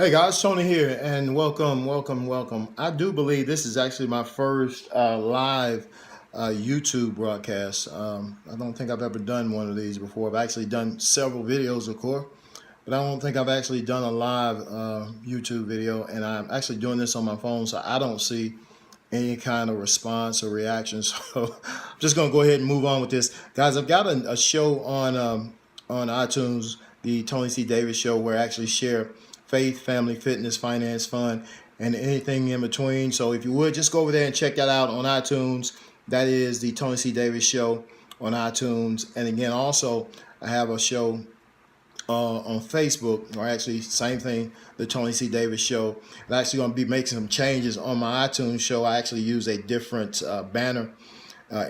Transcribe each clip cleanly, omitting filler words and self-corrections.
Hey guys, Tony here, and welcome. I do believe this is actually my first live YouTube broadcast. I don't think I've ever done one of these before. I've actually done several videos, of course, but I don't think I've actually done a live YouTube video, and I'm actually doing this on my phone, so I don't see any kind of response or reaction. So I'm just gonna go ahead and move on with this, guys. I've got a show on iTunes, the Tony C. Davis Show, where I actually share faith, family, fitness, finance, fun, and anything in between. So if you would, just go over there and check that out on iTunes. That is the Tony C. Davis Show on iTunes. And again, also, I have a show on Facebook, or actually same thing, the Tony C. Davis Show. I'm actually going to be making some changes on my iTunes show. I actually use a different banner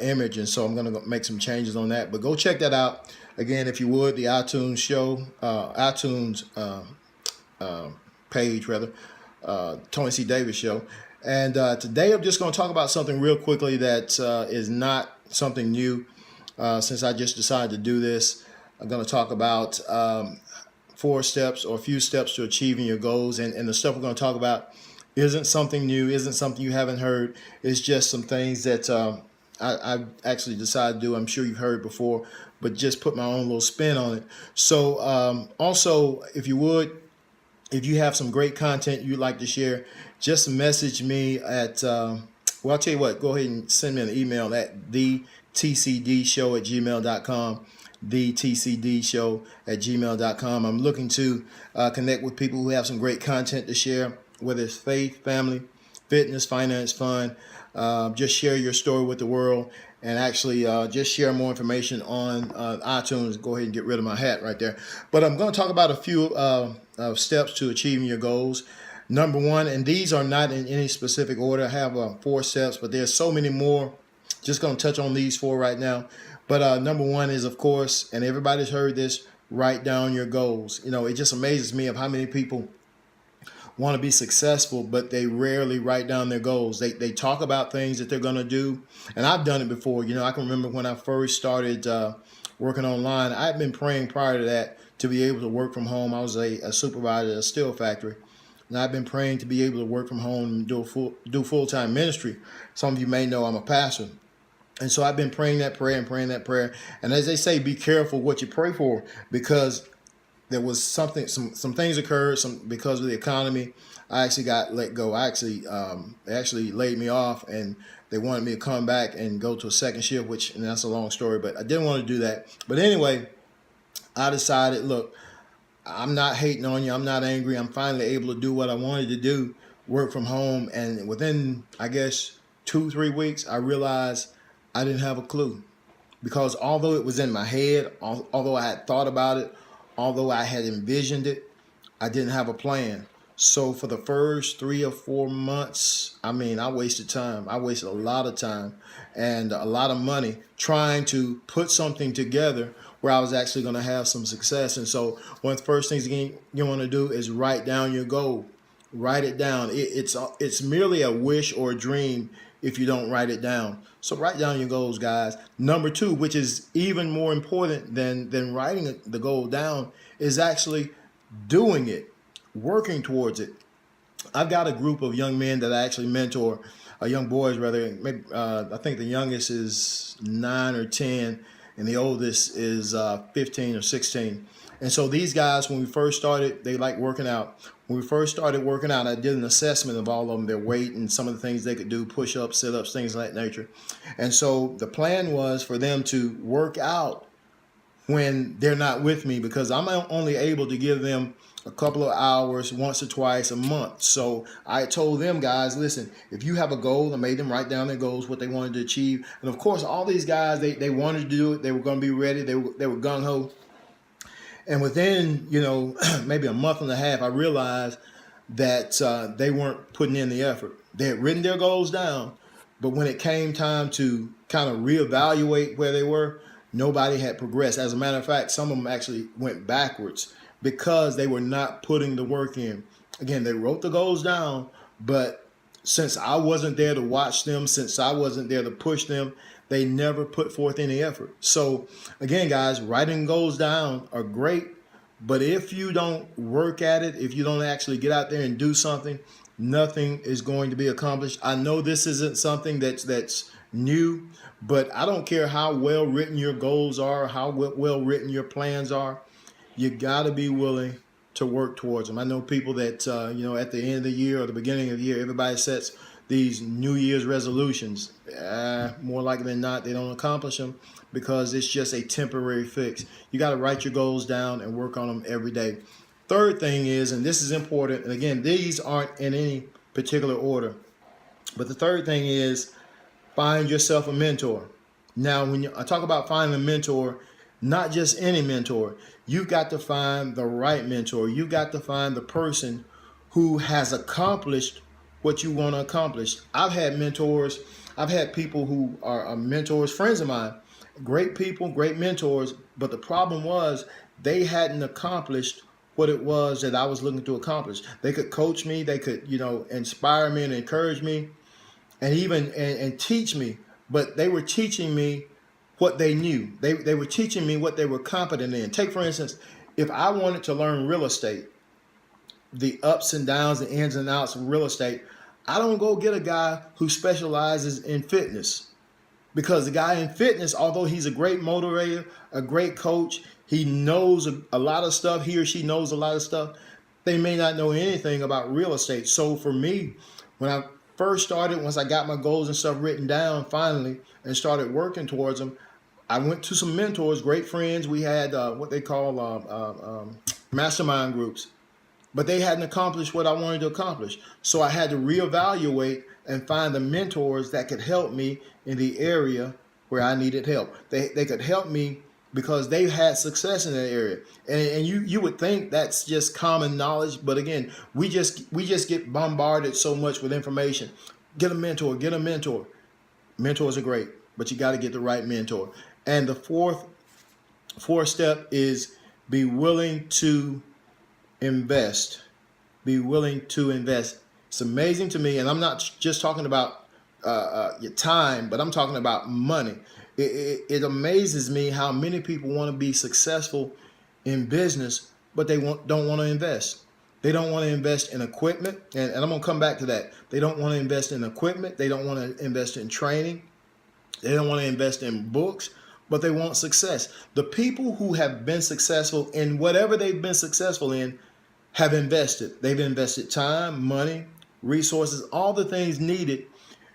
image, and so I'm going to make some changes on that. But go check that out. Again, if you would, the iTunes show, iTunes page rather, Tony C. Davis Show. And today I'm just going to talk about something real quickly that is not something new. Since I just decided to do this, I'm going to talk about 4 steps or a few steps to achieving your goals. And the stuff we're going to talk about isn't something new, isn't something you haven't heard. It's just some things that I've actually decided to do. I'm sure you've heard before, but just put my own little spin on it. So also, if you would, if you have some great content you'd like to share, just message me at, well, I'll tell you what, go ahead and send me an email at thetcdshow@gmail.com, thetcdshow@gmail.com. I'm looking to connect with people who have some great content to share, whether it's faith, family, fitness, finance, fun. Just share your story with the world, and actually just share more information on iTunes. Go ahead and get rid of my hat right there. But I'm going to talk about a few steps to achieving your goals. Number 1, and these are not in any specific order. I have 4 steps, but there's so many more. Just going to touch on these 4 right now. But number 1 is, of course, and everybody's heard this, write down your goals. You know, it just amazes me of how many people want to be successful, but they rarely write down their goals. They talk about things that they're going to do, and I've done it before. You know, I can remember when I first started working online. I'd been praying prior to that to be able to work from home. I was a supervisor at a steel factory, and I've been praying to be able to work from home and do full-time ministry. Some of you may know I'm a pastor. And so I've been praying that prayer and praying that prayer. And as they say, be careful what you pray for, because there was some things occurred, because of the economy. I actually got let go. They actually laid me off, and they wanted me to come back and go to a second shift, and that's a long story, but I didn't want to do that. But anyway, I decided, look, I'm not hating on you. I'm not angry. I'm finally able to do what I wanted to do, work from home. And within, I guess, 2-3 weeks, I realized I didn't have a clue, because although it was in my head, although I had thought about it, although I had envisioned it, I didn't have a plan. So for the first 3 or 4 months, I mean, I wasted time. I wasted a lot of time and a lot of money trying to put something together where I was actually going to have some success. And so one of the first things you want to do is write down your goal. Write it down. It's merely a wish or a dream if you don't write it down. So write down your goals, guys. Number 2, which is even more important than writing the goal down, is actually doing it, working towards it. I've got a group of young men that I actually mentor, young boys rather. Maybe, I think the youngest is 9 or 10, and the oldest is 15 or 16. And so these guys, when we first started, they like working out. When we first started working out, I did an assessment of all of them, their weight and some of the things they could do, push-ups, sit-ups, things of that nature. And so the plan was for them to work out when they're not with me, because I'm only able to give them a couple of hours once or twice a month. So I told them, guys, listen, if you have a goal, I made them write down their goals, what they wanted to achieve. And of course, all these guys, they wanted to do it. They were going to be ready. They were gung-ho. And within, maybe a month and a half, I realized that they weren't putting in the effort. They had written their goals down, but when it came time to kind of reevaluate where they were, nobody had progressed. As a matter of fact, some of them actually went backwards because they were not putting the work in. Again, they wrote the goals down, but since I wasn't there to watch them, since I wasn't there to push them, they never put forth any effort. So again, guys, writing goals down are great, But if you don't work at it, if you don't actually get out there and do something, nothing is going to be accomplished. I know this isn't something that's new, but I don't care how well written your goals are, how well written your plans are. You got to be willing to work towards them. I know people that at the end of the year or the beginning of the year, everybody sets these New Year's resolutions. More likely than not, they don't accomplish them because it's just a temporary fix. You got to write your goals down and work on them every day. Third thing is, and this is important, and again, these aren't in any particular order, but the third thing is find yourself a mentor. Now, when I talk about finding a mentor, not just any mentor, you've got to find the right mentor. You've got to find the person who has accomplished what you want to accomplish. I've had mentors. I've had people who are mentors, friends of mine, great people, great mentors. But the problem was they hadn't accomplished what it was that I was looking to accomplish. They could coach me. They could, inspire me and encourage me and even and teach me. But they were teaching me what they knew. They were teaching me what they were competent in. Take, for instance, if I wanted to learn real estate, the ups and downs, the ins and outs of real estate, I don't go get a guy who specializes in fitness. Because the guy in fitness, although he's a great motivator, a great coach, he knows a lot of stuff, he or she knows a lot of stuff, they may not know anything about real estate. So for me, when I first started, once I got my goals and stuff written down finally and started working towards them, I went to some mentors, great friends. We had what they call mastermind groups. But they hadn't accomplished what I wanted to accomplish. So I had to reevaluate and find the mentors that could help me in the area where I needed help. They could help me because they had success in that area. And you would think that's just common knowledge. But again, we just get bombarded so much with information. Get a mentor, get a mentor. Mentors are great, but you got to get the right mentor. And the fourth step is be willing to invest. Be willing to invest. It's amazing to me, and I'm not just talking about your time, but I'm talking about money. It amazes me how many people want to be successful in business, but they don't want to invest. They don't want to invest in equipment, and I'm going to come back to that. They don't want to invest in equipment. They don't want to invest in training. They don't want to invest in books, but they want success. The people who have been successful in whatever they've been successful in have invested. They've invested time, money, resources, all the things needed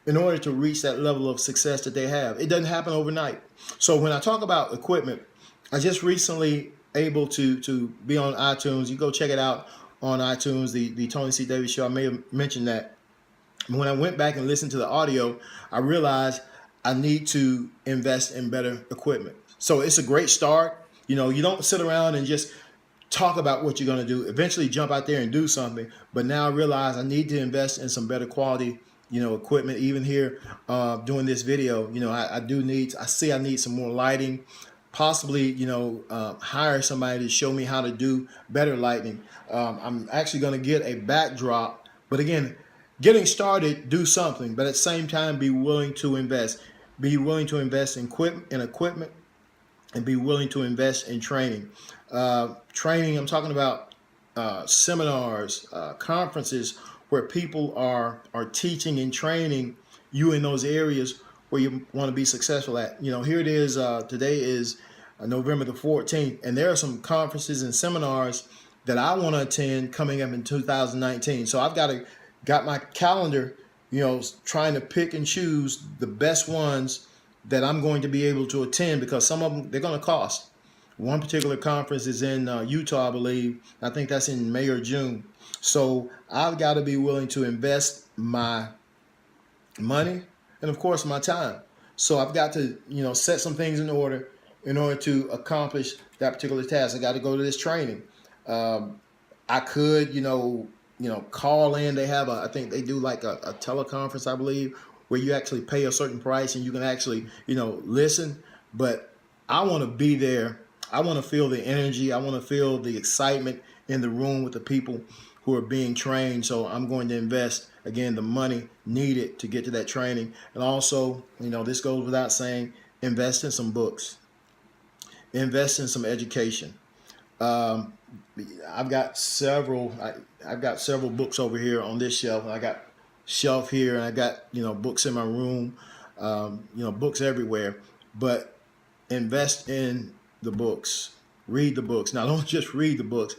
in order to reach that level of success that they have. It doesn't happen overnight. So when I talk about equipment, I just recently able to be on iTunes. You go check it out on iTunes, the Tony C. Davis Show. I may have mentioned that. When I went back and listened to the audio, I realized I need to invest in better equipment. So it's a great start. You don't sit around and just talk about what you're going to do. Eventually jump out there and do something. But now I realize I need to invest in some better quality, equipment. Even here doing this video, I need some more lighting. Possibly, hire somebody to show me how to do better lighting. I'm actually going to get a backdrop. But again, getting started, do something. But at the same time, be willing to invest. Be willing to invest in equipment, and be willing to invest in training. Training, I'm talking about seminars, conferences where people are teaching and training you in those areas where you want to be successful at. Here it is. Today is November the 14th, and there are some conferences and seminars that I want to attend coming up in 2019. So I've got my calendar, trying to pick and choose the best ones that I'm going to be able to attend, because some of them, they're going to cost. One particular conference is in Utah, I believe. I think that's in May or June. So I've got to be willing to invest my money and, of course, my time. So I've got to, set some things in order to accomplish that particular task. I got to go to this training. I could, call in. They have I think they do like a teleconference, I believe, where you actually pay a certain price and you can actually, listen. But I want to be there. I want to feel the energy. I want to feel the excitement in the room with the people who are being trained. So I'm going to invest, again, the money needed to get to that training. And also, this goes without saying, invest in some books. Invest in some education. I've got several. I've got several books over here on this shelf. I got shelf here, and I got books in my room. Books everywhere. But invest in the books. Read the books. Now, don't just read the books,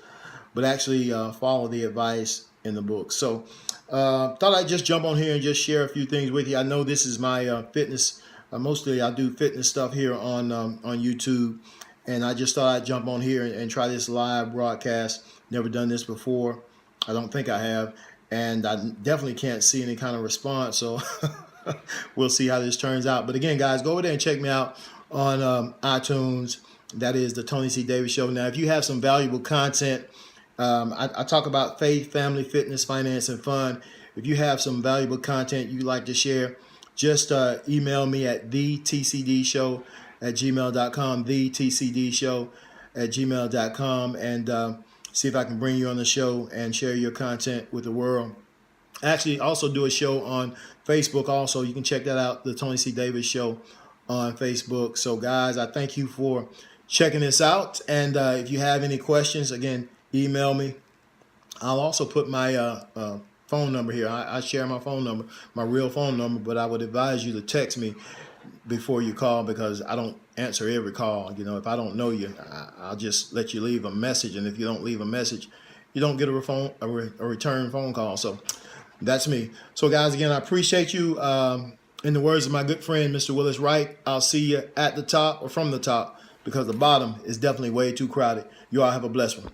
but actually follow the advice in the books. So, thought I'd just jump on here and just share a few things with you. I know this is my fitness. Mostly, I do fitness stuff here on YouTube, and I just thought I'd jump on here and try this live broadcast. Never done this before. I don't think I have, and I definitely can't see any kind of response. So we'll see how this turns out. But again, guys, go over there and check me out on iTunes. That is the Tony C. Davis Show. Now, if you have some valuable content, I talk about faith, family, fitness, finance, and fun. If you have some valuable content you'd like to share, just email me at thetcdshow@gmail.com, thetcdshow@gmail.com, and see if I can bring you on the show and share your content with the world. I actually also do a show on Facebook also. You can check that out, the Tony C. Davis Show on Facebook. So, guys, I thank you for checking this out. And if you have any questions, again, email me. I'll also put my phone number here. I share my phone number, my real phone number, but I would advise you to text me before you call, because I don't answer every call. If I don't know you, I'll just let you leave a message. And if you don't leave a message, you don't get a return phone call. So that's me. So, guys, again, I appreciate you. In the words of my good friend, Mr. Willis Wright, I'll see you at the top or from the top, because the bottom is definitely way too crowded. You all have a blessed one.